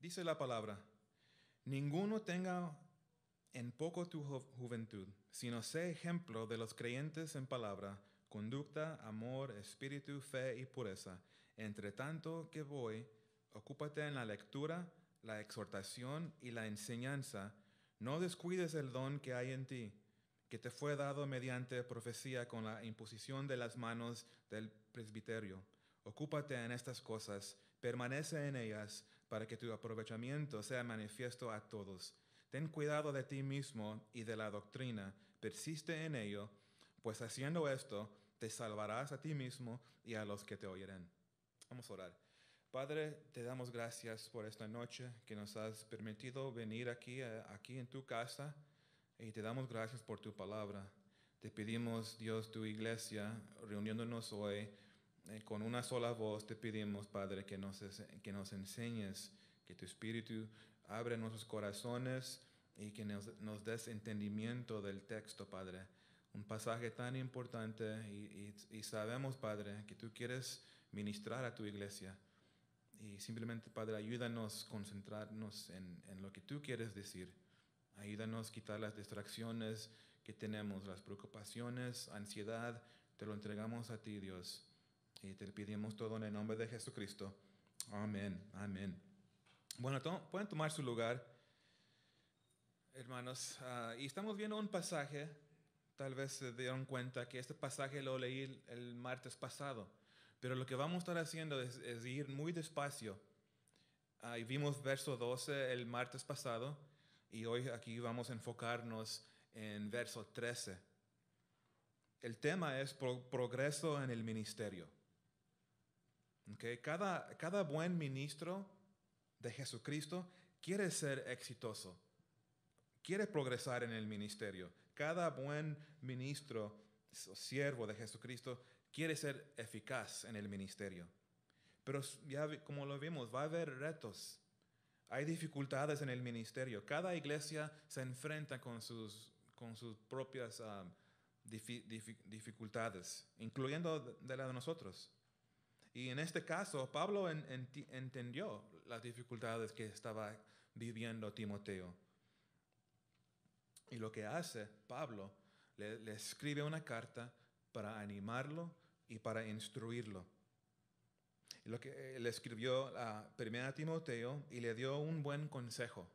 Dice la palabra, ninguno tenga en poco tu juventud, sino sé ejemplo de los creyentes en palabra, conducta, amor, espíritu, fe y pureza. Entre tanto que voy, ocúpate en la lectura, la exhortación y la enseñanza. No descuides el don que hay en ti, que te fue dado mediante profecía con la imposición de las manos del presbiterio. Ocúpate en estas cosas, permanece en ellas, para que tu aprovechamiento sea manifiesto a todos. Ten cuidado de ti mismo y de la doctrina, persiste en ello, pues haciendo esto te salvarás a ti mismo y a los que te oirán. Vamos a orar. Padre, te damos gracias por esta noche que nos has permitido venir aquí en tu casa, y te damos gracias por tu palabra. Te pedimos, Dios, tu iglesia, reuniéndonos hoy, con una sola voz, te pedimos, Padre, que nos enseñes, que tu Espíritu abre nuestros corazones y que nos des entendimiento del texto, Padre. Un pasaje tan importante y sabemos, Padre, que tú quieres ministrar a tu iglesia. Y simplemente, Padre, ayúdanos a concentrarnos en lo que tú quieres decir. Ayúdanos a quitar las distracciones que tenemos, las preocupaciones, ansiedad. Te lo entregamos a ti, Dios. Y te pedimos todo en el nombre de Jesucristo. Amén, amén. Bueno, pueden tomar su lugar, hermanos. Y estamos viendo un pasaje. Tal vez se dieron cuenta que este pasaje lo leí el martes pasado. Pero lo que vamos a estar haciendo es ir muy despacio. Y vimos verso 12 el martes pasado. Y hoy aquí vamos a enfocarnos en verso 13. El tema es progreso en el ministerio. Okay. Cada buen ministro de Jesucristo quiere ser exitoso, quiere progresar en el ministerio. Cada buen ministro o siervo de Jesucristo quiere ser eficaz en el ministerio. Pero ya como lo vimos, va a haber retos. Hay dificultades en el ministerio. Cada iglesia se enfrenta con sus propias dificultades, incluyendo de la de nosotros. Y en este caso, Pablo entendió las dificultades que estaba viviendo Timoteo. Y lo que hace Pablo, le escribe una carta para animarlo y para instruirlo. Y lo que le escribió a 1 Timoteo y le dio un buen consejo.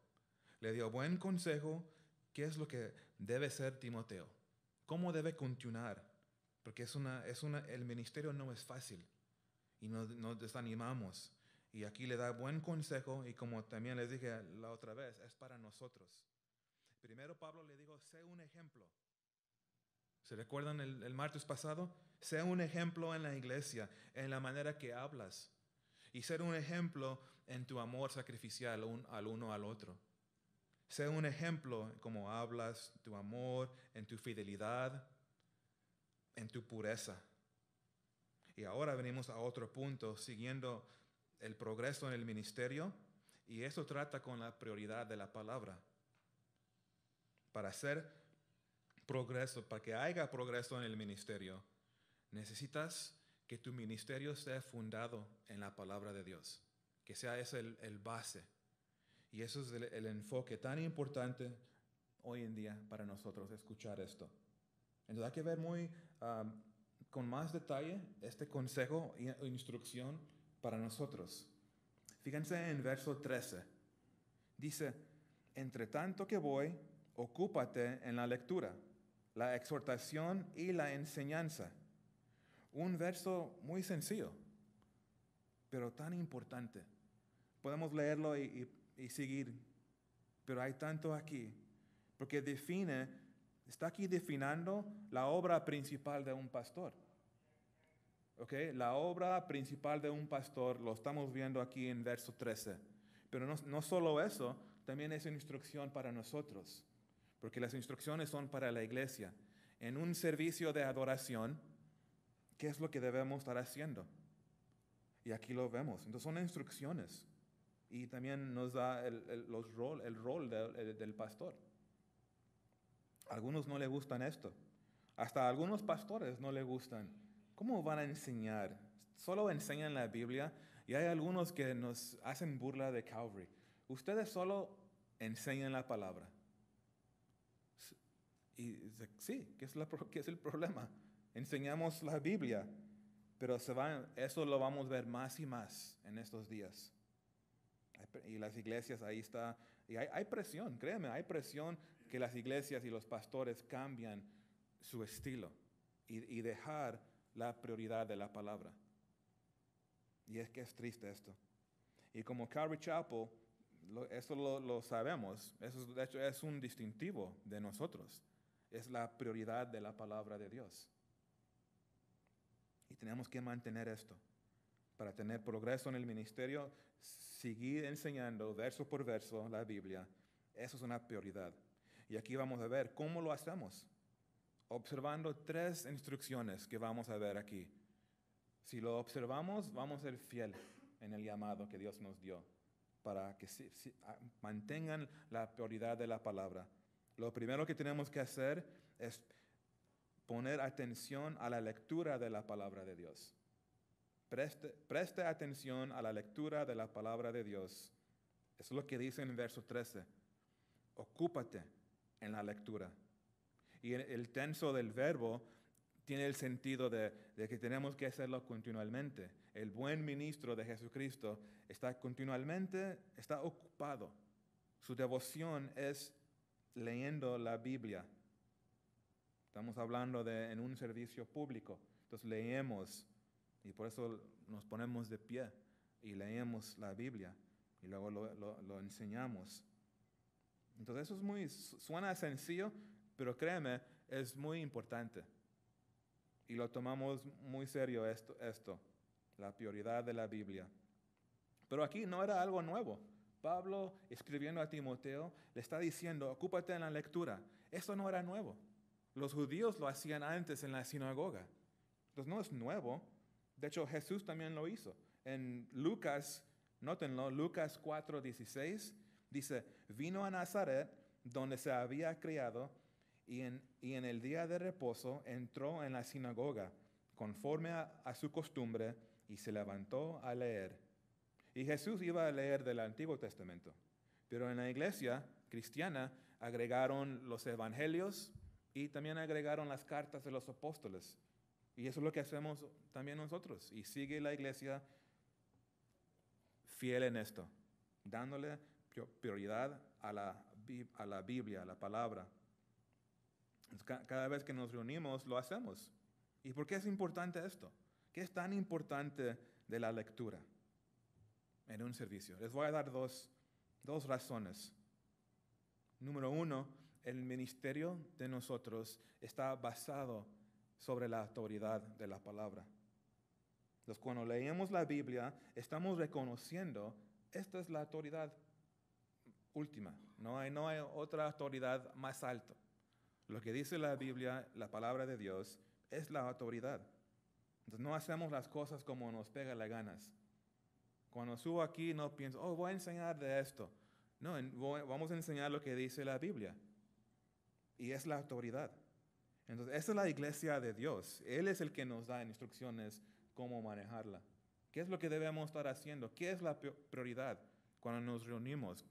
Le dio buen consejo qué es lo que debe ser Timoteo, cómo debe continuar, porque el ministerio no es fácil. Y nos desanimamos. Y aquí le da buen consejo, y como también les dije la otra vez, es para nosotros. Primero Pablo le dijo, sé un ejemplo. ¿Se recuerdan el martes pasado? Sé un ejemplo en la iglesia, en la manera que hablas. Y ser un ejemplo en tu amor sacrificial al uno al otro. Sé un ejemplo en cómo hablas, tu amor, en tu fidelidad, en tu pureza. Y ahora venimos a otro punto, siguiendo el progreso en el ministerio, y eso trata con la prioridad de la palabra. Para hacer progreso, para que haya progreso en el ministerio, necesitas que tu ministerio sea fundado en la palabra de Dios, que sea ese el base. Y eso es el enfoque tan importante hoy en día para nosotros, escuchar esto. Entonces hay que ver con más detalle este consejo e instrucción para nosotros. Fíjense en verso 13. Dice, entre tanto que voy, ocúpate en la lectura, la exhortación y la enseñanza. Un verso muy sencillo, pero tan importante. Podemos leerlo y seguir, pero hay tanto aquí, porque está aquí definiendo la obra principal de un pastor. Okay, la obra principal de un pastor lo estamos viendo aquí en verso 13. Pero no solo eso, también es instrucción para nosotros, porque las instrucciones son para la iglesia. En un servicio de adoración, ¿qué es lo que debemos estar haciendo? Y aquí lo vemos. Entonces son instrucciones. Y también nos da el rol del pastor. A algunos no les gustan esto. Hasta a algunos pastores no les gustan. ¿Cómo van a enseñar? Solo enseñan la Biblia, y hay algunos que nos hacen burla de Calvary. ustedes solo enseñan la palabra. Y dice, sí, ¿qué es el problema? Enseñamos la Biblia, pero eso lo vamos a ver más y más en estos días. Y las iglesias ahí está, y hay presión, créeme, hay presión que las iglesias y los pastores cambian su estilo y dejar la prioridad de la palabra. Y es que es triste esto. Y como Calvary Chapel, eso lo sabemos, eso de hecho es un distintivo de nosotros. Es la prioridad de la palabra de Dios. Y tenemos que mantener esto. Para tener progreso en el ministerio, seguir enseñando verso por verso la Biblia, eso es una prioridad. Y aquí vamos a ver cómo lo hacemos. Observando 3 instrucciones que vamos a ver aquí. Si lo observamos, vamos a ser fieles en el llamado que Dios nos dio para que mantengan la prioridad de la palabra. Lo primero que tenemos que hacer es poner atención a la lectura de la palabra de Dios. Preste atención a la lectura de la palabra de Dios. Eso es lo que dice en verso 13. Ocúpate en la lectura. Y el tenso del verbo tiene el sentido de que tenemos que hacerlo continuamente. El buen ministro de Jesucristo está ocupado. Su devoción es leyendo la Biblia. Estamos hablando en un servicio público. Entonces leemos y por eso nos ponemos de pie y leemos la Biblia y luego lo enseñamos. Entonces eso suena sencillo, pero créeme, es muy importante. Y lo tomamos muy serio esto, la prioridad de la Biblia. Pero aquí no era algo nuevo. Pablo, escribiendo a Timoteo, le está diciendo, ocúpate en la lectura. Eso no era nuevo. Los judíos lo hacían antes en la sinagoga. Entonces no es nuevo. De hecho, Jesús también lo hizo. En Lucas, nótenlo, Lucas 4:16, dice, vino a Nazaret, donde se había criado, y en el día de reposo entró en la sinagoga, conforme a su costumbre, y se levantó a leer. Y Jesús iba a leer del Antiguo Testamento. Pero en la iglesia cristiana agregaron los evangelios y también agregaron las cartas de los apóstoles. Y eso es lo que hacemos también nosotros. Y sigue la iglesia fiel en esto, dándole prioridad a la Biblia, a la palabra. Cada vez que nos reunimos lo hacemos. ¿Y por qué es importante esto? ¿Qué es tan importante de la lectura en un servicio? Les voy a dar dos razones. Número 1, el ministerio de nosotros está basado sobre la autoridad de la palabra. Entonces, cuando leemos la Biblia, estamos reconociendo, esta es la autoridad última. No hay otra autoridad más alta. Lo que dice la Biblia, la palabra de Dios, es la autoridad. Entonces, no hacemos las cosas como nos pega las ganas. Cuando subo aquí, no pienso, voy a enseñar de esto. No, vamos a enseñar lo que dice la Biblia. Y es la autoridad. Entonces, esa es la iglesia de Dios. Él es el que nos da instrucciones cómo manejarla. ¿Qué es lo que debemos estar haciendo? ¿Qué es la prioridad cuando nos reunimos?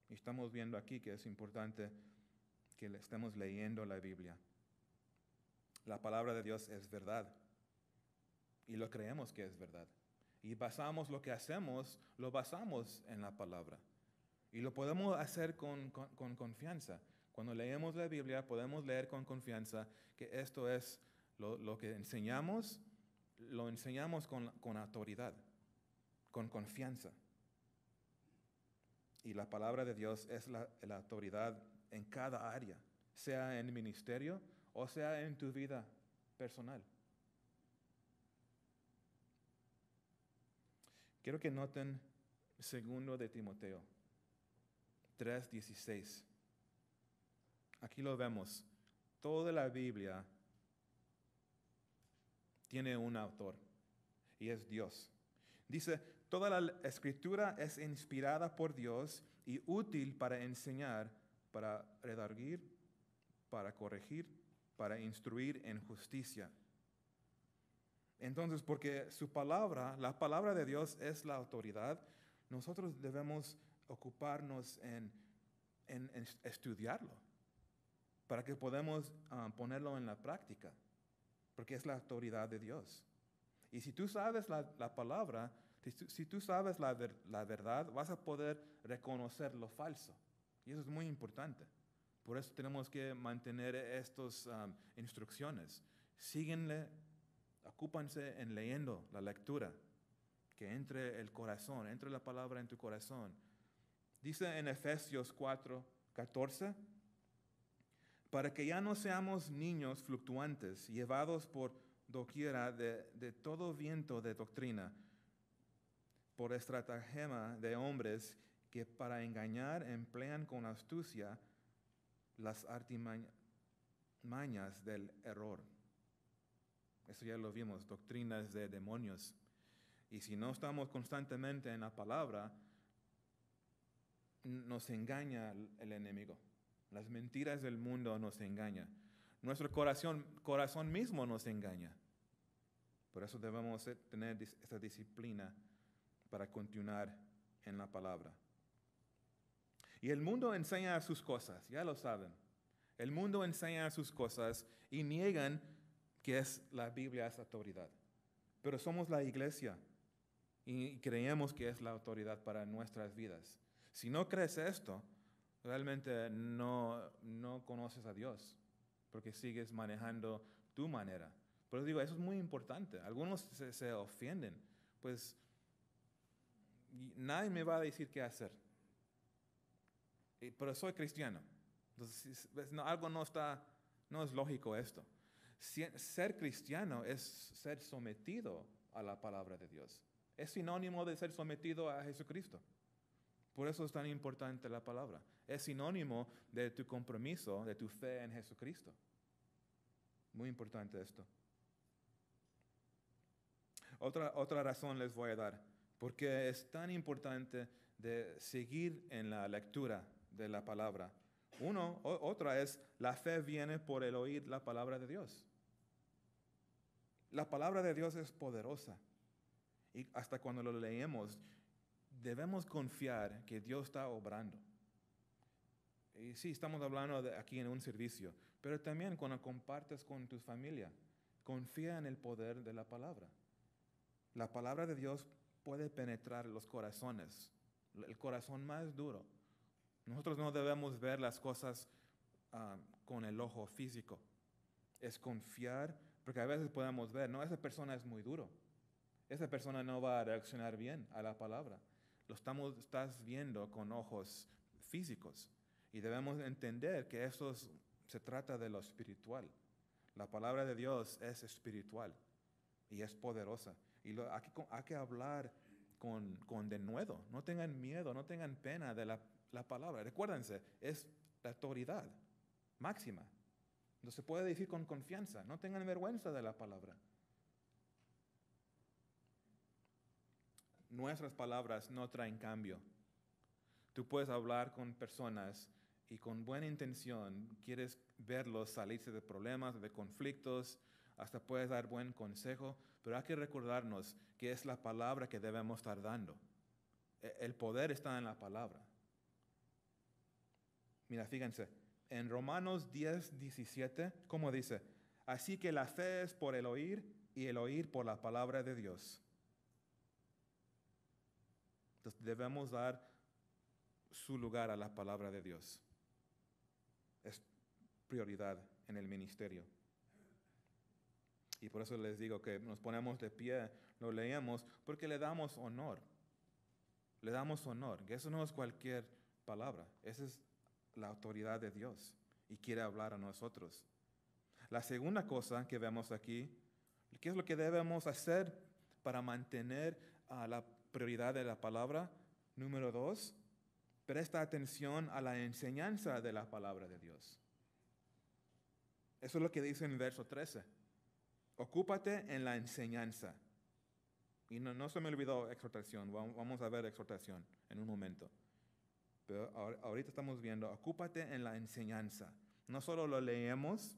Y estamos viendo aquí que es importante que estemos leyendo la Biblia. La palabra de Dios es verdad. Y lo creemos que es verdad. Y basamos lo que hacemos, lo basamos en la palabra. Y lo podemos hacer con confianza. Cuando leemos la Biblia, podemos leer con confianza que esto es lo que enseñamos, lo enseñamos con autoridad, con confianza. Y la palabra de Dios es la autoridad en cada área, sea en el ministerio o sea en tu vida personal. Quiero que noten 2 de Timoteo 3:16. Aquí lo vemos. Toda la Biblia tiene un autor y es Dios. Dice, toda la escritura es inspirada por Dios y útil para enseñar, para redarguir, para corregir, para instruir en justicia. Entonces, porque su palabra, la palabra de Dios es la autoridad, nosotros debemos ocuparnos en estudiarlo, para que podamos ponerlo en la práctica, porque es la autoridad de Dios. Y si tú sabes la palabra, si tú sabes la verdad, vas a poder reconocer lo falso. Y eso es muy importante. Por eso tenemos que mantener estas instrucciones. Síguenle, ocúpanse en leyendo la lectura, que entre el corazón, entre la palabra en tu corazón. Dice en Efesios 4:14, para que ya no seamos niños fluctuantes, llevados por doquiera de todo viento de doctrina, por estratagema de hombres que para engañar emplean con astucia las artimañas del error. Eso ya lo vimos, doctrinas de demonios. Y si no estamos constantemente en la palabra, nos engaña el enemigo. Las mentiras del mundo nos engañan. Nuestro corazón mismo nos engaña. Por eso debemos tener esta disciplina para continuar en la palabra. Y el mundo enseña sus cosas, ya lo saben. El mundo enseña sus cosas y niegan que la Biblia es autoridad. Pero somos la iglesia y creemos que es la autoridad para nuestras vidas. Si no crees esto, realmente no conoces a Dios, porque sigues manejando tu manera. Por eso digo, eso es muy importante. Algunos se ofenden, pues nadie me va a decir qué hacer. Pero soy cristiano. Entonces, algo no es lógico esto. Ser cristiano es ser sometido a la palabra de Dios. Es sinónimo de ser sometido a Jesucristo. Por eso es tan importante la palabra. Es sinónimo de tu compromiso, de tu fe en Jesucristo. Muy importante esto. Otra razón les voy a dar, porque es tan importante de seguir en la lectura de la palabra. Otra es, la fe viene por el oír la palabra de Dios. La palabra de Dios es poderosa. Y hasta cuando lo leemos, debemos confiar que Dios está obrando. Y sí, estamos hablando aquí en un servicio, pero también cuando compartes con tu familia, confía en el poder de la palabra. La palabra de Dios puede penetrar los corazones, el corazón más duro. Nosotros no debemos ver las cosas con el ojo físico. Es confiar, porque a veces podemos ver, no, esa persona es muy duro. Esa persona no va a reaccionar bien a la palabra. Estás viendo con ojos físicos. Y debemos entender que eso se trata de lo espiritual. La palabra de Dios es espiritual y es poderosa. Y hay que hablar con denuedo. No tengan miedo, no tengan pena de la palabra. Recuérdense, es la autoridad máxima. No se puede decir con confianza. No tengan vergüenza de la palabra. Nuestras palabras no traen cambio. Tú puedes hablar con personas y con buena intención quieres verlos salirse de problemas, de conflictos, hasta puedes dar buen consejo, pero hay que recordarnos que es la palabra que debemos estar dando. El poder está en la palabra. Mira, fíjense, en Romanos 10:17, ¿cómo dice? Así que la fe es por el oír y el oír por la palabra de Dios. Entonces debemos dar su lugar a la palabra de Dios. Es prioridad en el ministerio. Y por eso les digo que nos ponemos de pie, lo leemos, porque le damos honor. Le damos honor, que eso no es cualquier palabra, esa es la autoridad de Dios y quiere hablar a nosotros. La segunda cosa que vemos aquí, ¿qué es lo que debemos hacer para mantener la prioridad de la palabra? Número 2, presta atención a la enseñanza de la palabra de Dios. Eso es lo que dice en verso 13. Ocúpate en la enseñanza. Y no se me olvidó exhortación. Vamos a ver exhortación en un momento. Pero ahorita estamos viendo, ocúpate en la enseñanza. No solo lo leemos,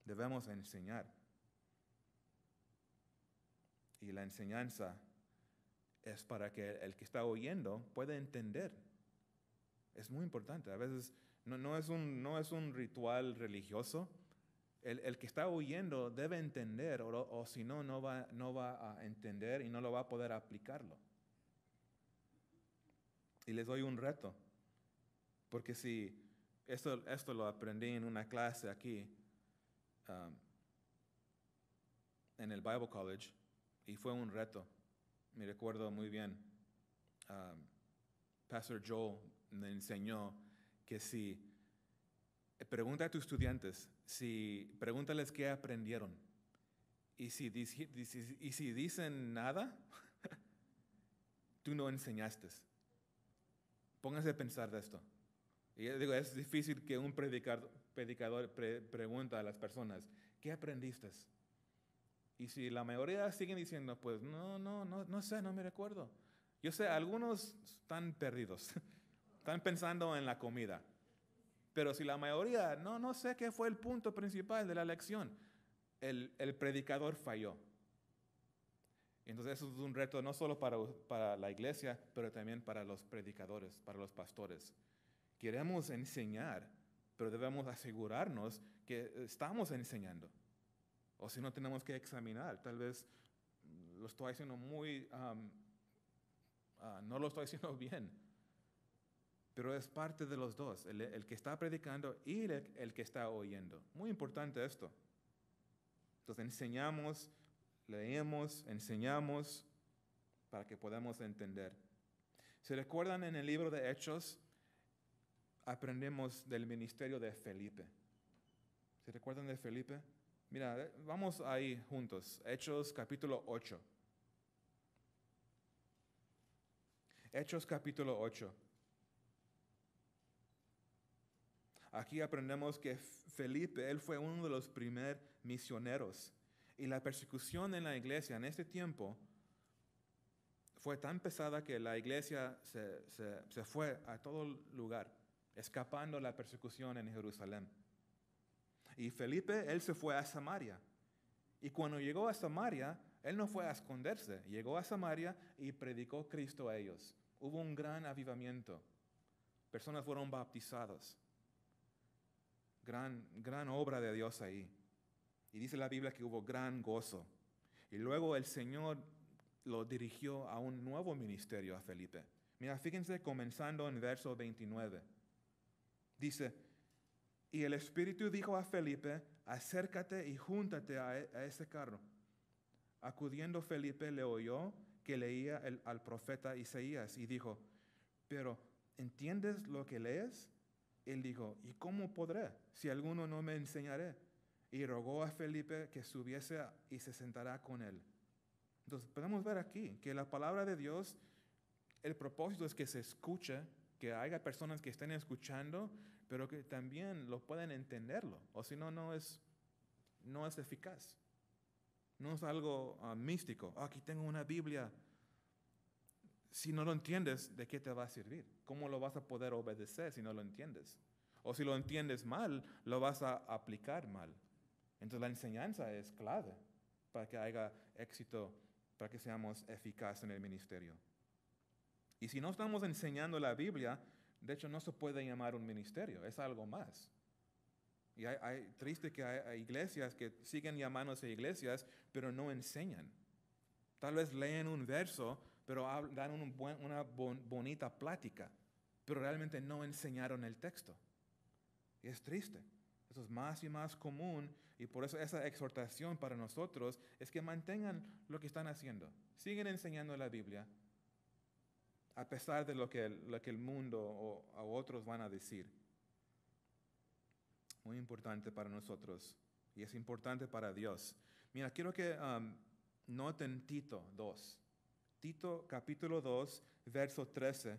debemos enseñar. Y la enseñanza es para que el que está oyendo pueda entender Es muy importante. A veces no es un ritual religioso. El que está huyendo debe entender, o si no, no va a entender y no lo va a poder aplicarlo. Y les doy un reto, porque si esto lo aprendí en una clase aquí, en el Bible College, y fue un reto. Me recuerdo muy bien. Pastor Joel me enseñó que si pregunta a tus estudiantes, pregúntales qué aprendieron, y si dicen nada, tú no enseñaste. Pónganse a pensar de esto. Y yo digo, es difícil que un predicador pregunte a las personas, ¿qué aprendiste? Y si la mayoría siguen diciendo, pues no sé, no me recuerdo. Yo sé, algunos están perdidos, están pensando en la comida. Pero si la mayoría, no sé qué fue el punto principal de la lección, el predicador falló. Entonces eso es un reto no solo para la iglesia, pero también para los predicadores, para los pastores. Queremos enseñar, pero debemos asegurarnos que estamos enseñando. O si no, tenemos que examinar. Tal vez lo estoy haciendo no lo estoy haciendo bien. Pero es parte de los dos, el que está predicando y el que está oyendo. Muy importante esto. Entonces enseñamos, leemos, enseñamos para que podamos entender. ¿Se recuerdan en el libro de Hechos? Aprendemos del ministerio de Felipe. ¿Se recuerdan de Felipe? Mira, vamos ahí juntos. Hechos capítulo 8. Hechos capítulo 8. Aquí aprendemos que Felipe, él fue uno de los primeros misioneros. Y la persecución en la iglesia en este tiempo fue tan pesada que la iglesia se fue a todo lugar, escapando la persecución en Jerusalén. Y Felipe, él se fue a Samaria. Y cuando llegó a Samaria, él no fue a esconderse. Llegó a Samaria y predicó Cristo a ellos. Hubo un gran avivamiento. Personas fueron bautizadas. Gran obra de Dios ahí. Y dice la Biblia que hubo gran gozo. Y luego el Señor lo dirigió a un nuevo ministerio a Felipe. Mira, fíjense comenzando en verso 29. Dice, y el Espíritu dijo a Felipe, acércate y júntate a ese carro. Acudiendo Felipe le oyó que leía al profeta Isaías y dijo, pero ¿entiendes lo que lees? Él dijo, ¿y cómo podré si alguno no me enseñaré? Y rogó a Felipe que subiese y se sentará con él. Entonces podemos ver aquí que la palabra de Dios, el propósito es que se escuche, que haya personas que estén escuchando, pero que también lo puedan entenderlo. O si no, no es eficaz. No es algo místico. Aquí tengo una Biblia. Si no lo entiendes, ¿de qué te va a servir? ¿Cómo lo vas a poder obedecer si no lo entiendes? O si lo entiendes mal, lo vas a aplicar mal. Entonces la enseñanza es clave para que haya éxito, para que seamos eficaces en el ministerio. Y si no estamos enseñando la Biblia, de hecho no se puede llamar un ministerio, es algo más. Y triste que hay iglesias que siguen llamándose iglesias, pero no enseñan. Tal vez leen un verso, pero dan una bonita plática, pero realmente no enseñaron el texto. Y es triste. Eso es más y más común, y por eso esa exhortación para nosotros es que mantengan lo que están haciendo. Siguen enseñando la Biblia, a pesar de lo que el mundo o otros van a decir. Muy importante para nosotros, y es importante para Dios. Mira, quiero que noten Tito 2. Tito capítulo 2, verso 13.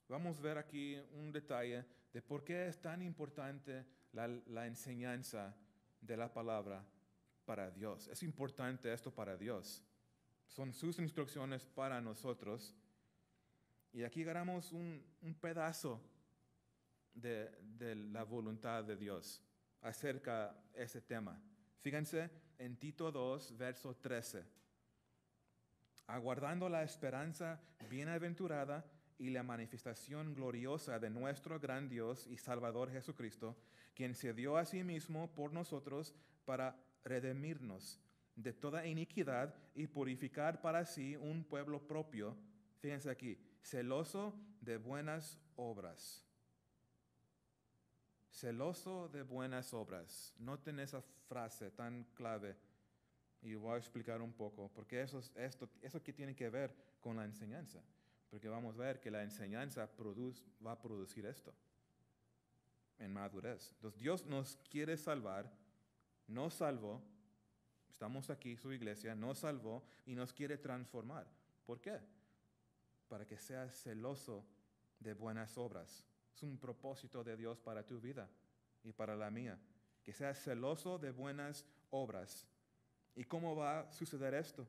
Vamos a ver aquí un detalle de por qué es tan importante la enseñanza de la palabra para Dios. Es importante esto para Dios. Son sus instrucciones para nosotros. Y aquí agarramos un pedazo de la voluntad de Dios acerca de ese tema. Fíjense en Tito 2, verso 13. aguardando la esperanza bienaventurada y la manifestación gloriosa de nuestro gran Dios y Salvador Jesucristo, quien se dio a sí mismo por nosotros para redimirnos de toda iniquidad y purificar para sí un pueblo propio, fíjense aquí, celoso de buenas obras. Celoso de buenas obras. Noten esa frase tan clave. Y voy a explicar un poco, porque eso que tiene que ver con la enseñanza. Porque vamos a ver que la enseñanza va a producir esto en madurez. Entonces Dios nos quiere salvar, nos salvó, estamos aquí, su iglesia, nos salvó y nos quiere transformar. ¿Por qué? Para que seas celoso de buenas obras. Es un propósito de Dios para tu vida y para la mía. Que seas celoso de buenas obras. ¿Y cómo va a suceder esto?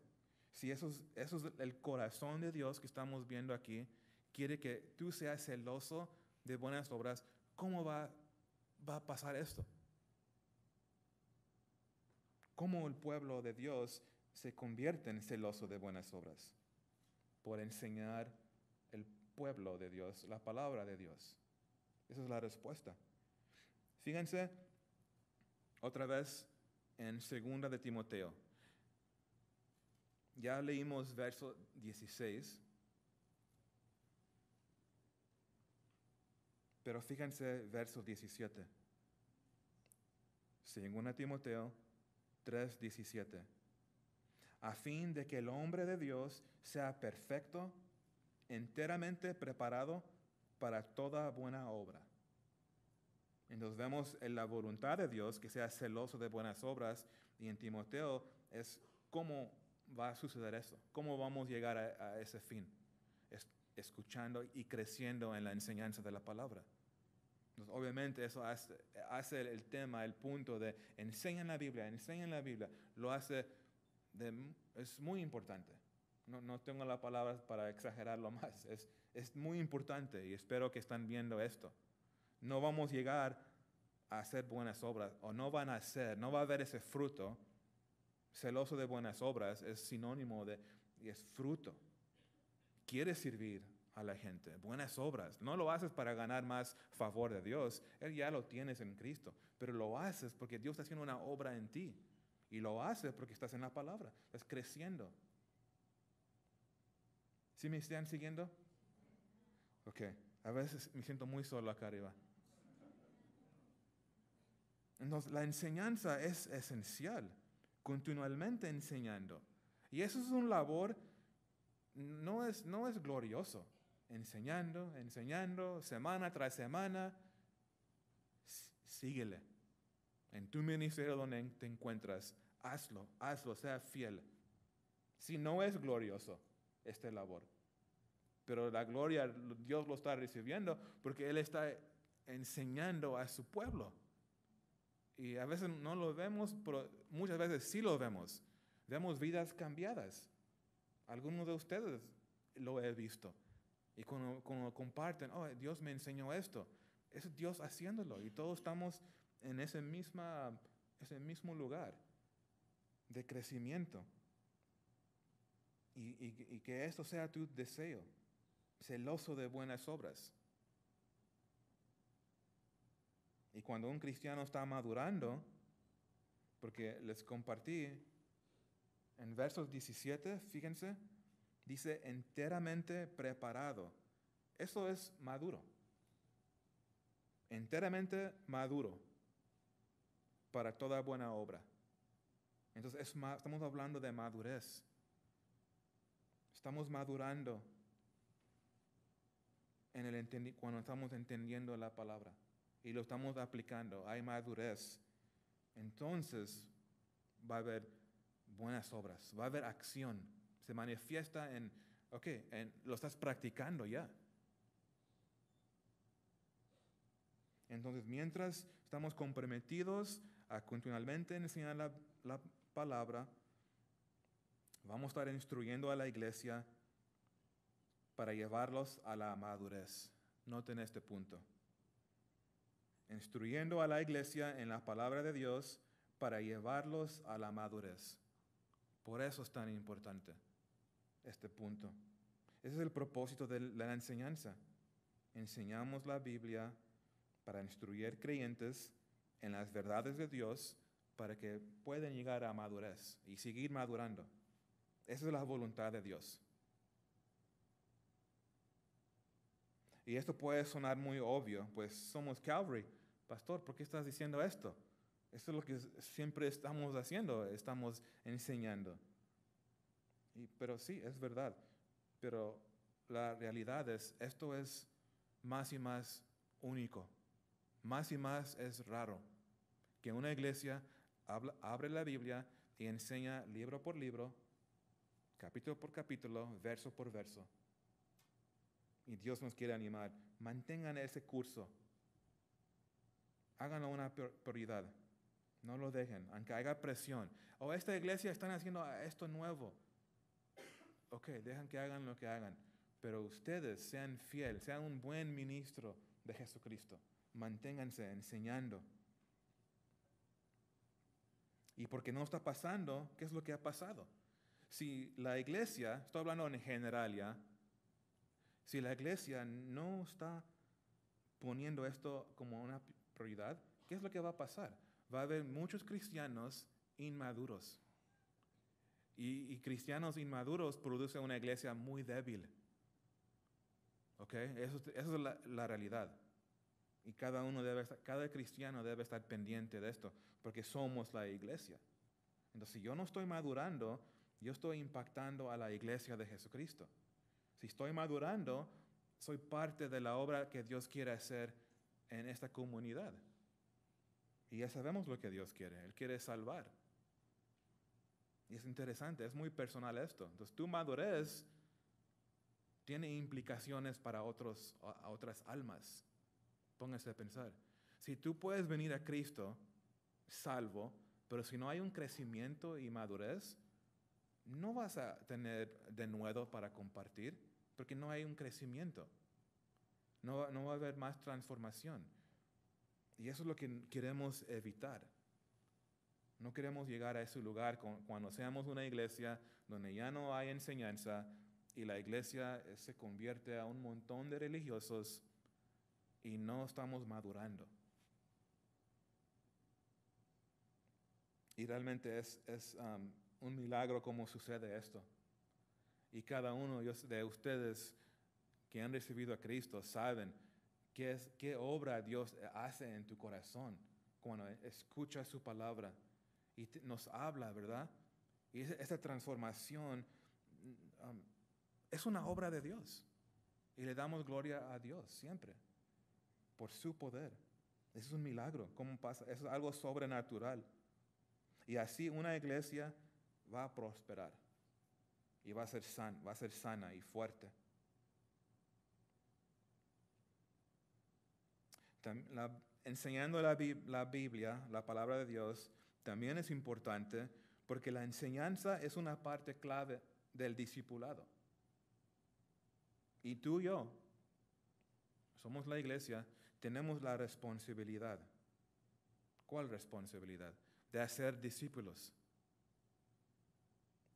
Si eso es el corazón de Dios que estamos viendo aquí, quiere que tú seas celoso de buenas obras, ¿cómo va a pasar esto? ¿Cómo el pueblo de Dios se convierte en celoso de buenas obras? Por enseñar el pueblo de Dios, la palabra de Dios. Esa es la respuesta. Fíjense otra vez en 2 de Timoteo. Ya leímos verso 16, pero fíjense verso 17. 2 de Timoteo 3:17. A fin de que el hombre de Dios sea perfecto, enteramente preparado para toda buena obra. Entonces vemos en la voluntad de Dios que sea celoso de buenas obras, y en Timoteo es cómo va a suceder eso, cómo vamos a llegar a ese fin, escuchando y creciendo en la enseñanza de la palabra. Entonces, obviamente eso hace el tema, el punto de enseñan la Biblia, lo hace, es muy importante. No tengo la palabra para exagerarlo más, es muy importante y espero que están viendo esto. No vamos a llegar a hacer buenas obras, o no va a haber ese fruto. Celoso de buenas obras es sinónimo de, y es fruto. Quieres servir a la gente, buenas obras. No lo haces para ganar más favor de Dios, Él ya lo tienes en Cristo, pero lo haces porque Dios está haciendo una obra en ti. Y lo haces porque estás en la palabra, estás creciendo. ¿Sí me están siguiendo? Ok, a veces me siento muy solo acá arriba. Entonces, la enseñanza es esencial, continuamente enseñando. Y eso es una labor, no es glorioso. Enseñando, semana tras semana. Síguele. En tu ministerio donde te encuentras, hazlo, sea fiel. Si no es glorioso esta labor, pero la gloria Dios lo está recibiendo porque Él está enseñando a su pueblo. Y a veces no lo vemos, pero muchas veces sí lo vemos. Vemos vidas cambiadas. Algunos de ustedes lo he visto. Y cuando comparten, oh, Dios me enseñó esto, es Dios haciéndolo. Y todos estamos en ese mismo lugar de crecimiento. Y que esto sea tu deseo, celoso de buenas obras. Y cuando un cristiano está madurando, porque les compartí en versos 17, fíjense, dice enteramente preparado. Eso es maduro. Enteramente maduro para toda buena obra. Entonces estamos hablando de madurez. Estamos madurando cuando estamos entendiendo la palabra y lo estamos aplicando. Hay madurez. Entonces va a haber buenas obras, va a haber acción. Se manifiesta lo estás practicando ya. Entonces, mientras estamos comprometidos a continuamente enseñar la palabra, vamos a estar instruyendo a la iglesia para llevarlos a la madurez. Noten este punto. Instruyendo a la iglesia en la palabra de Dios para llevarlos a la madurez. Por eso es tan importante. este punto. Ese es el propósito de la enseñanza. Enseñamos la Biblia para instruir creyentes en las verdades de Dios para que puedan llegar a madurez y seguir madurando. Esa es la voluntad de Dios. Y esto puede sonar muy obvio, pues somos Calvary. Pastor, ¿por qué estás diciendo esto? Esto es lo que siempre estamos haciendo, estamos enseñando. Pero sí, es verdad. Pero la realidad es, esto es más y más único. Más y más es raro que una iglesia abre la Biblia y enseña libro por libro, capítulo por capítulo, verso por verso. Y Dios nos quiere animar. Mantengan ese curso. Háganlo una prioridad. No lo dejen, aunque haya presión. Esta iglesia están haciendo esto nuevo. Ok, dejan que hagan lo que hagan. Pero ustedes sean fieles, sean un buen ministro de Jesucristo. Manténganse enseñando. Y porque no está pasando, ¿qué es lo que ha pasado? Si la iglesia, estoy hablando en general ya, si la iglesia no está poniendo esto como una prioridad, ¿qué es lo que va a pasar? Va a haber muchos cristianos inmaduros. Y cristianos inmaduros producen una iglesia muy débil. ¿Ok? Eso es la realidad. Y cada cristiano debe estar pendiente de esto, porque somos la iglesia. Entonces, si yo no estoy madurando, yo estoy impactando a la iglesia de Jesucristo. Si estoy madurando, soy parte de la obra que Dios quiere hacer en esta comunidad. Y ya sabemos lo que Dios quiere. Él quiere salvar. Y es interesante, es muy personal esto. Entonces, tu madurez tiene implicaciones para otras almas. Póngase a pensar. Si tú puedes venir a Cristo salvo, pero si no hay un crecimiento y madurez, no vas a tener denuedo para compartir, porque no hay un crecimiento. No va a haber más transformación. Y eso es lo que queremos evitar. No queremos llegar a ese lugar cuando seamos una iglesia donde ya no hay enseñanza y la iglesia se convierte a un montón de religiosos y no estamos madurando. Y realmente es un milagro cómo sucede esto. Y cada uno de ustedes que han recibido a Cristo saben qué obra Dios hace en tu corazón cuando escuchas su palabra y nos habla, ¿verdad? Y esa transformación es una obra de Dios. Y le damos gloria a Dios siempre por su poder. Eso es un milagro. ¿Cómo pasa? Eso es algo sobrenatural. Y así una iglesia va a prosperar y va a ser sana y fuerte. Enseñando la Biblia, la palabra de Dios, también es importante porque la enseñanza es una parte clave del discipulado. Y tú y yo, somos la iglesia, tenemos la responsabilidad. ¿Cuál responsabilidad? De hacer discípulos.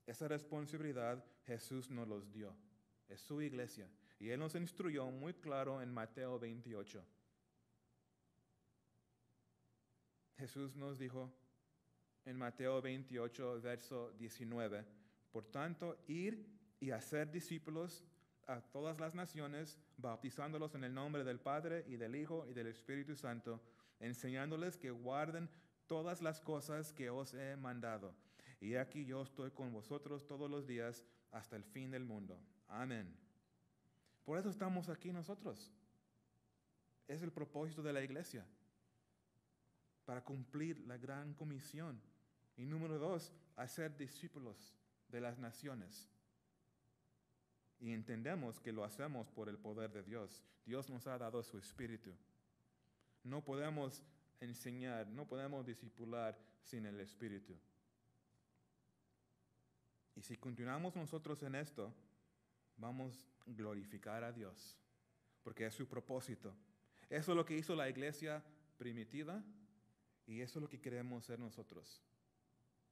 Esa responsabilidad Jesús nos los dio. Es su iglesia. Y Él nos instruyó muy claro en Mateo 28. Jesús nos dijo en Mateo 28, verso 19, por tanto, ir y hacer discípulos a todas las naciones, bautizándolos en el nombre del Padre y del Hijo y del Espíritu Santo, enseñándoles que guarden todas las cosas que os he mandado. Y aquí yo estoy con vosotros todos los días hasta el fin del mundo. Amén. Por eso estamos aquí nosotros. Es el propósito de la iglesia, para cumplir la gran comisión. Y número 2, hacer discípulos de las naciones. Y entendemos que lo hacemos por el poder de Dios. Dios nos ha dado su Espíritu. No podemos enseñar, no podemos discipular sin el Espíritu. Y si continuamos nosotros en esto, vamos a glorificar a Dios, porque es su propósito. Eso es lo que hizo la iglesia primitiva y eso es lo que queremos hacer nosotros.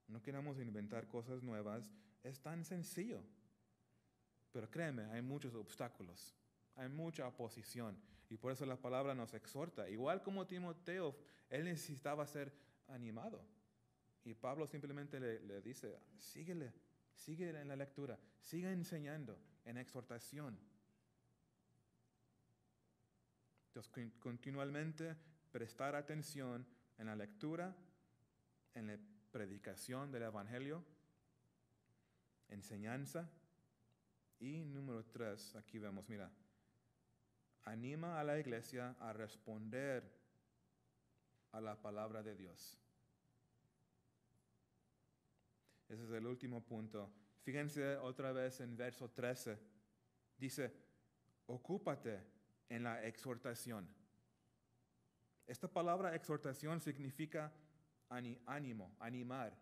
No queremos inventar cosas nuevas, es tan sencillo. Pero créeme, hay muchos obstáculos, hay mucha oposición. Y por eso la palabra nos exhorta. Igual como Timoteo, él necesitaba ser animado. Y Pablo simplemente le dice, síguele en la lectura, sigue enseñando en exhortación. Entonces, continuamente prestar atención en la lectura, en la predicación del Evangelio, enseñanza. Y número 3, aquí vemos, mira, anima a la iglesia a responder a la palabra de Dios. Ese es el último punto. Fíjense otra vez en verso 13. Dice, ocúpate en la exhortación. Esta palabra exhortación significa ánimo, animar.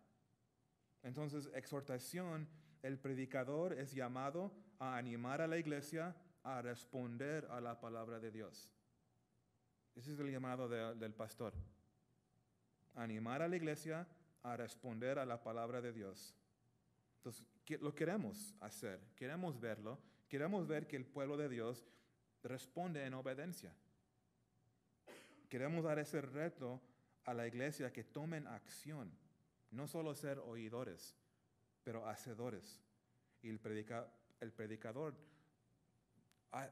Entonces, exhortación, el predicador es llamado a animar a la iglesia a responder a la palabra de Dios. Ese es el llamado del pastor. Animar a la iglesia a responder a la palabra de Dios. Entonces, lo queremos hacer, queremos verlo, queremos ver que el pueblo de Dios responde en obediencia. Queremos dar ese reto a la iglesia que tomen acción, no solo ser oidores, pero hacedores. Y el predicador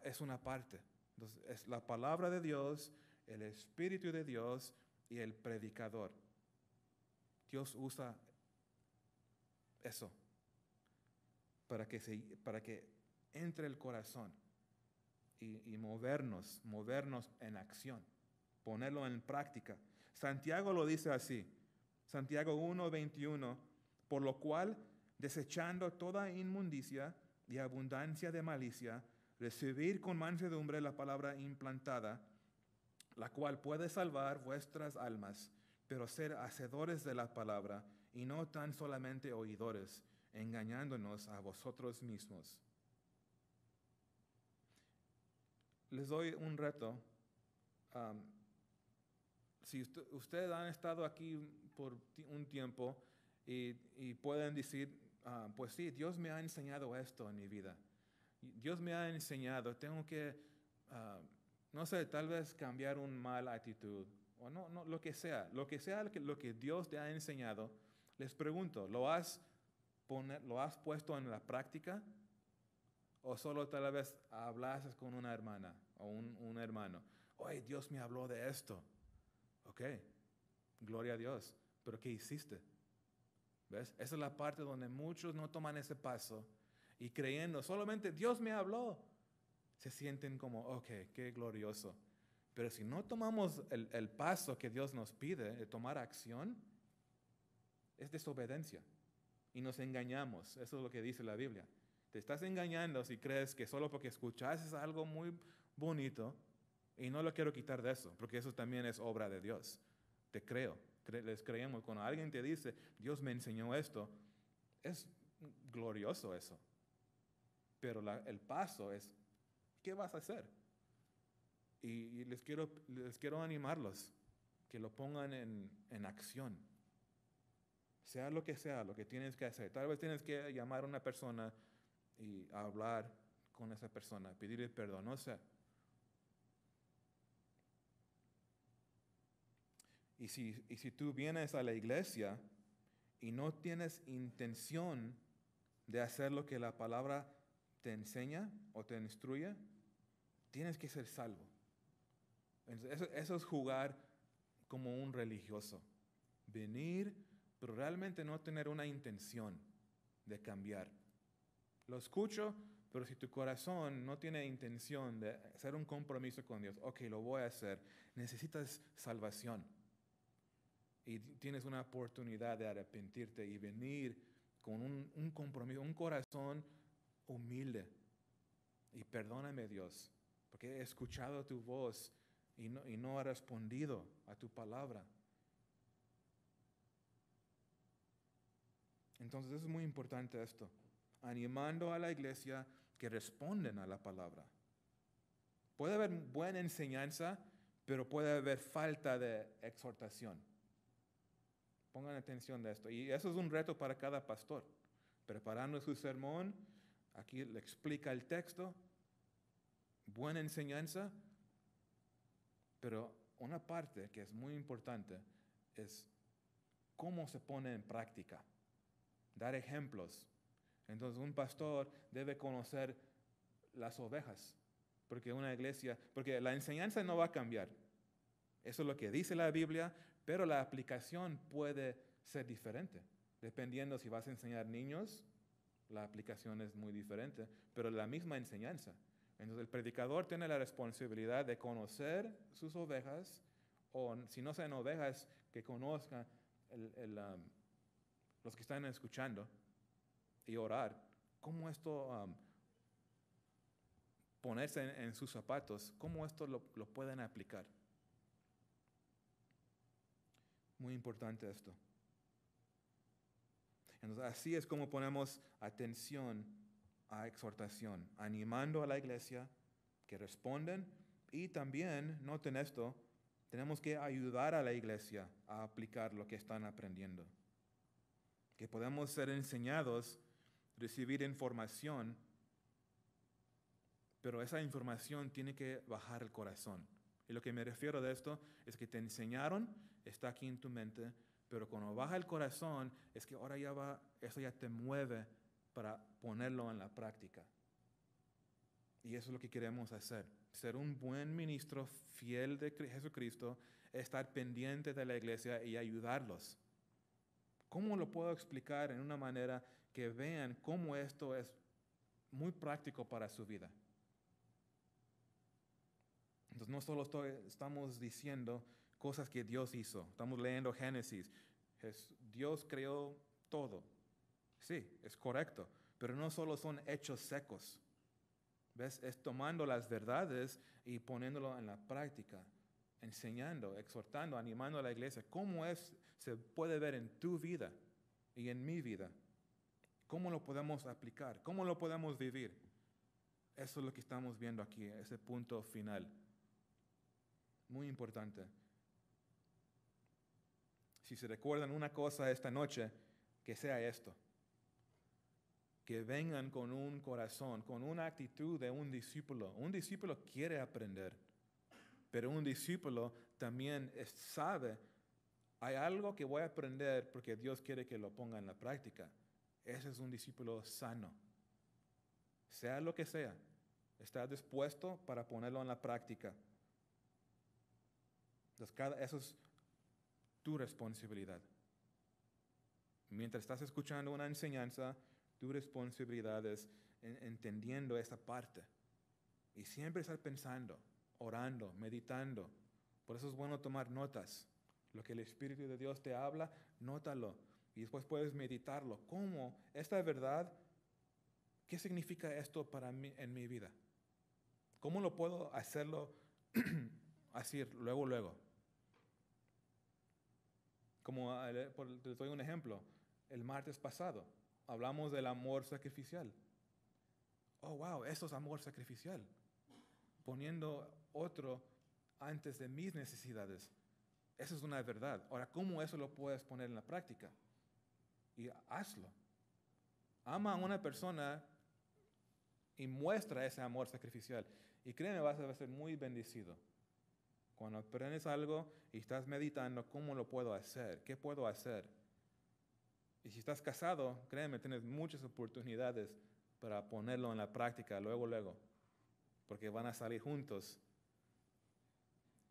es una parte. Entonces, es la palabra de Dios, el Espíritu de Dios y el predicador. Dios usa eso para que entre el corazón y movernos en acción, ponerlo en práctica. Santiago lo dice así, Santiago 1:21, por lo cual, desechando toda inmundicia y abundancia de malicia, recibir con mansedumbre la palabra implantada, la cual puede salvar vuestras almas, pero ser hacedores de la palabra y no tan solamente oidores, engañándonos a vosotros mismos. Les doy un reto. Si ustedes han estado aquí por un tiempo y pueden decir, pues sí, Dios me ha enseñado esto en mi vida. Dios me ha enseñado, tengo que, no sé, tal vez cambiar una mala actitud, o no, lo que sea lo que Dios te ha enseñado. Les pregunto, ¿lo has puesto en la práctica? ¿O solo tal vez hablas con una hermana o un hermano? Oye, Dios me habló de esto. Ok, gloria a Dios. Pero ¿qué hiciste? ¿Ves? Esa es la parte donde muchos no toman ese paso y creyendo, solamente Dios me habló, se sienten como, ok, qué glorioso. Pero si no tomamos el paso que Dios nos pide de tomar acción, es desobediencia. Y nos engañamos. Eso es lo que dice la Biblia. Te estás engañando si crees que solo porque escuchaste algo muy bonito, y no lo quiero quitar de eso, porque eso también es obra de Dios. Te creo, les creemos. Cuando alguien te dice, Dios me enseñó esto, es glorioso eso. Pero el paso es, ¿qué vas a hacer? Y les quiero animarlos, que lo pongan en acción. Sea lo que tienes que hacer. Tal vez tienes que llamar a una persona y hablar con esa persona, pedirle perdón, no sé. Y si tú vienes a la iglesia y no tienes intención de hacer lo que la palabra te enseña o te instruye, tienes que ser salvo. Eso es jugar como un religioso. Venir, pero realmente no tener una intención de cambiar. Lo escucho, pero si tu corazón no tiene intención de hacer un compromiso con Dios, ok, lo voy a hacer, necesitas salvación. Y tienes una oportunidad de arrepentirte y venir con un compromiso, un corazón humilde. Y perdóname, Dios, porque he escuchado tu voz y no he respondido a tu palabra. Entonces es muy importante esto, animando a la iglesia que responden a la palabra. Puede haber buena enseñanza, pero puede haber falta de exhortación. Pongan atención de esto. Y eso es un reto para cada pastor, preparando su sermón Aquí le explica el texto, buena enseñanza, pero una parte que es muy importante es cómo se pone en práctica. Dar ejemplos. Entonces un pastor debe conocer las ovejas, porque la enseñanza no va a cambiar. Eso es lo que dice la Biblia, pero la aplicación puede ser diferente. Dependiendo si vas a enseñar niños, la aplicación es muy diferente, pero la misma enseñanza. Entonces el predicador tiene la responsabilidad de conocer sus ovejas, o si no sean ovejas, que conozcan los que están escuchando y orar. ¿Cómo esto, ponerse en sus zapatos, cómo esto lo pueden aplicar? Muy importante esto. Entonces, así es como ponemos atención a exhortación, animando a la iglesia que responden, y también, noten esto, tenemos que ayudar a la iglesia a aplicar lo que están aprendiendo. Que podemos ser enseñados, recibir información, pero esa información tiene que bajar el corazón. Y lo que me refiero de esto es que te enseñaron, está aquí en tu mente, pero cuando baja el corazón es que ahora eso ya te mueve para ponerlo en la práctica. Y eso es lo que queremos hacer. Ser un buen ministro fiel de Jesucristo, estar pendiente de la iglesia y ayudarlos. ¿Cómo lo puedo explicar en una manera que vean cómo esto es muy práctico para su vida? Entonces no solo estamos diciendo cosas que Dios hizo, estamos leyendo Génesis. Dios creó todo. Sí, es correcto, pero no solo son hechos secos. ¿Ves? Es tomando las verdades y poniéndolo en la práctica, enseñando, exhortando, animando a la iglesia. ¿Cómo se puede ver en tu vida y en mi vida? ¿Cómo lo podemos aplicar? ¿Cómo lo podemos vivir? Eso es lo que estamos viendo aquí, ese punto final. Muy importante. Si se recuerdan una cosa esta noche, que sea esto. Que vengan con un corazón, con una actitud de un discípulo. Un discípulo quiere aprender, pero un discípulo también sabe, hay algo que voy a aprender porque Dios quiere que lo ponga en la práctica. Ese es un discípulo sano. Sea lo que sea, está dispuesto para ponerlo en la práctica. Entonces, eso es tu responsabilidad. Mientras estás escuchando una enseñanza, tu responsabilidad es entendiendo esa parte. Y siempre estar pensando, orando, meditando. Por eso es bueno tomar notas. Lo que el Espíritu de Dios te habla, nótalo. Y después puedes meditarlo. ¿Cómo? Esta verdad, ¿qué significa esto para mí en mi vida? ¿Cómo lo puedo hacerlo así luego? Como les doy un ejemplo. El martes pasado hablamos del amor sacrificial. Oh, wow, eso es amor sacrificial. Poniendo otro antes de mis necesidades. Eso es una verdad. Ahora, ¿cómo eso lo puedes poner en la práctica? Y hazlo. Ama a una persona y muestra ese amor sacrificial. Y créeme, vas a ser muy bendecido. Cuando aprendes algo y estás meditando, ¿cómo lo puedo hacer? ¿Qué puedo hacer? Y si estás casado, créeme, tienes muchas oportunidades para ponerlo en la práctica luego. Porque van a salir juntos.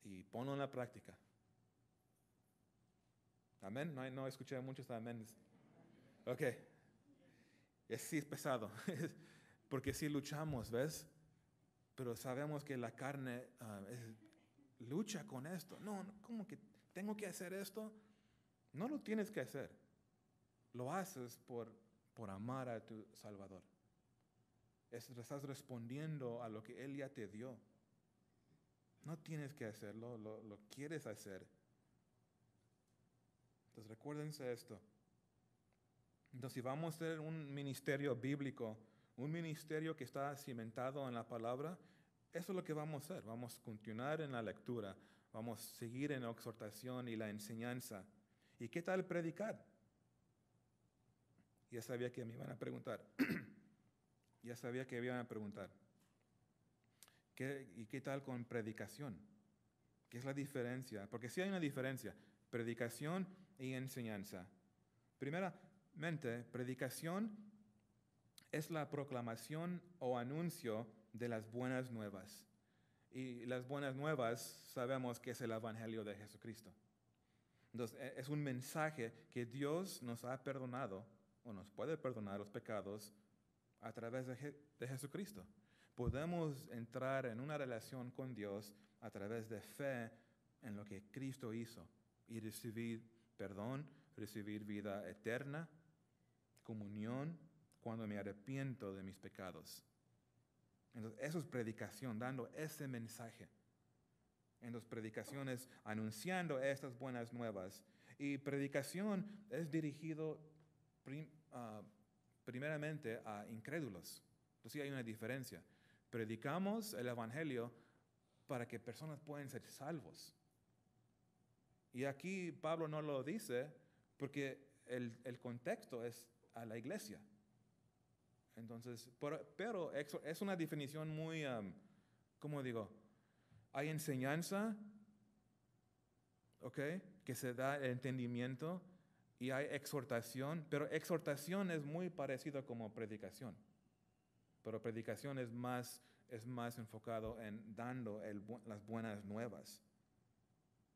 Y ponlo en la práctica. Amén. No escuché muchos amén. Ok. Sí es pesado. Porque sí luchamos, ¿ves? Pero sabemos que la carne lucha con esto. No, ¿cómo que tengo que hacer esto? No lo tienes que hacer. Lo haces por amar a tu Salvador. Estás respondiendo a lo que Él ya te dio. No tienes que hacerlo, lo quieres hacer. Entonces recuérdense esto. Entonces si vamos a ser un ministerio bíblico, un ministerio que está cimentado en la palabra, eso es lo que vamos a hacer. Vamos a continuar en la lectura, vamos a seguir en la exhortación y la enseñanza. ¿Y qué tal predicar? Ya sabía que me iban a preguntar. Ya sabía que iban a preguntar. ¿Y qué tal con predicación? ¿Qué es la diferencia? Porque sí hay una diferencia, predicación y enseñanza. Primeramente, predicación es la proclamación o anuncio de las buenas nuevas. Y las buenas nuevas sabemos que es el Evangelio de Jesucristo. Entonces, es un mensaje que Dios nos ha perdonado o nos puede perdonar los pecados a través de Jesucristo. Podemos entrar en una relación con Dios a través de fe en lo que Cristo hizo y recibir perdón, recibir vida eterna, comunión cuando me arrepiento de mis pecados. Entonces, eso es predicación, dando ese mensaje. Entonces, predicación es anunciando estas buenas nuevas. Y predicación es dirigido primeramente a incrédulos. Entonces, sí hay una diferencia. Predicamos el Evangelio para que personas puedan ser salvos. Y aquí Pablo no lo dice porque el contexto es a la iglesia. Entonces, pero es una definición muy, ¿cómo digo? Hay enseñanza, ¿ok? Que se da el entendimiento y hay exhortación, pero exhortación es muy parecido como predicación. Pero predicación es más enfocado en dando las buenas nuevas.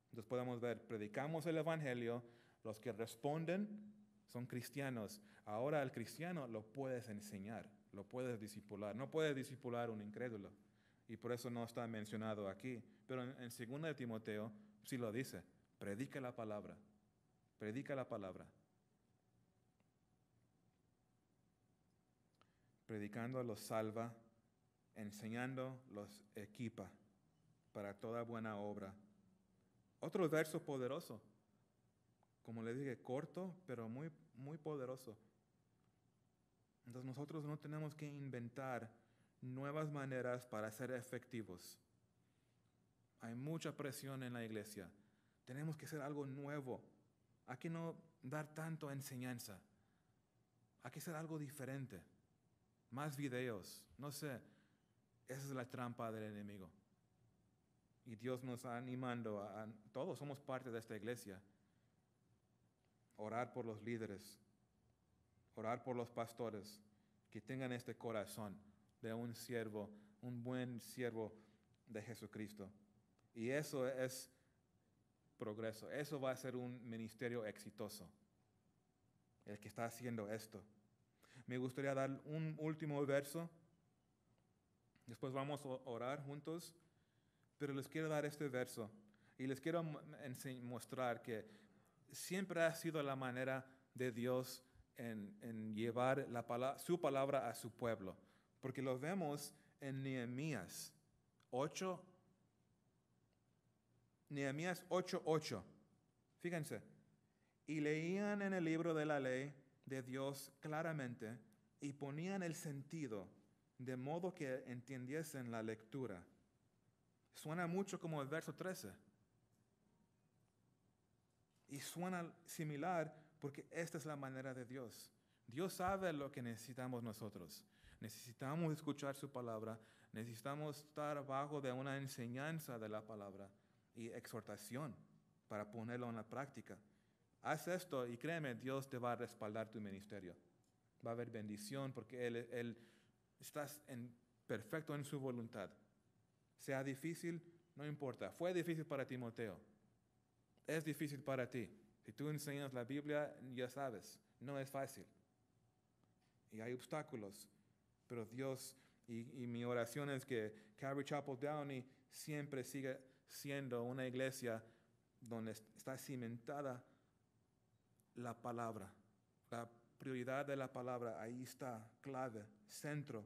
Entonces podemos ver, predicamos el Evangelio, los que responden son cristianos. Ahora al cristiano lo puedes enseñar, lo puedes discipular. No puedes discipular a un incrédulo. Y por eso no está mencionado aquí. Pero en 2 de Timoteo sí lo dice, predica la palabra, predica la palabra. Predicando los salva, enseñando los equipa para toda buena obra. Otro verso poderoso, como le dije, corto, pero muy, muy poderoso. Entonces nosotros no tenemos que inventar nuevas maneras para ser efectivos. Hay mucha presión en la iglesia. Tenemos que hacer algo nuevo. Hay que no dar tanto enseñanza. Hay que hacer algo diferente. Más videos, no sé. Esa es la trampa del enemigo. Y Dios nos está animando todos somos parte de esta iglesia. Orar por los líderes, orar por los pastores, que tengan este corazón de un siervo, un buen siervo de Jesucristo. Y eso es progreso, eso va a ser un ministerio exitoso, el que está haciendo esto. Me gustaría dar un último verso, después vamos a orar juntos, pero les quiero dar este verso y les quiero mostrar que siempre ha sido la manera de Dios en llevar su palabra a su pueblo, porque lo vemos en Nehemías 8:8. Fíjense, y leían en el libro de la ley de Dios claramente y ponían el sentido de modo que entendiesen la lectura. Suena mucho como el verso 13. Y suena similar porque esta es la manera de Dios. Dios sabe lo que necesitamos nosotros. Necesitamos escuchar su palabra. Necesitamos estar bajo de una enseñanza de la palabra y exhortación para ponerlo en la práctica. Haz esto y créeme, Dios te va a respaldar tu ministerio. Va a haber bendición porque Él estás perfecto en su voluntad. Sea difícil, no importa. Fue difícil para Timoteo. Es difícil para ti. Si tú enseñas la Biblia, ya sabes, no es fácil. Y hay obstáculos. Pero Dios, y mi oración es que Calvary Chapel Downey siempre siga siendo una iglesia donde está cimentada la palabra. La prioridad de la palabra, ahí está, clave, centro.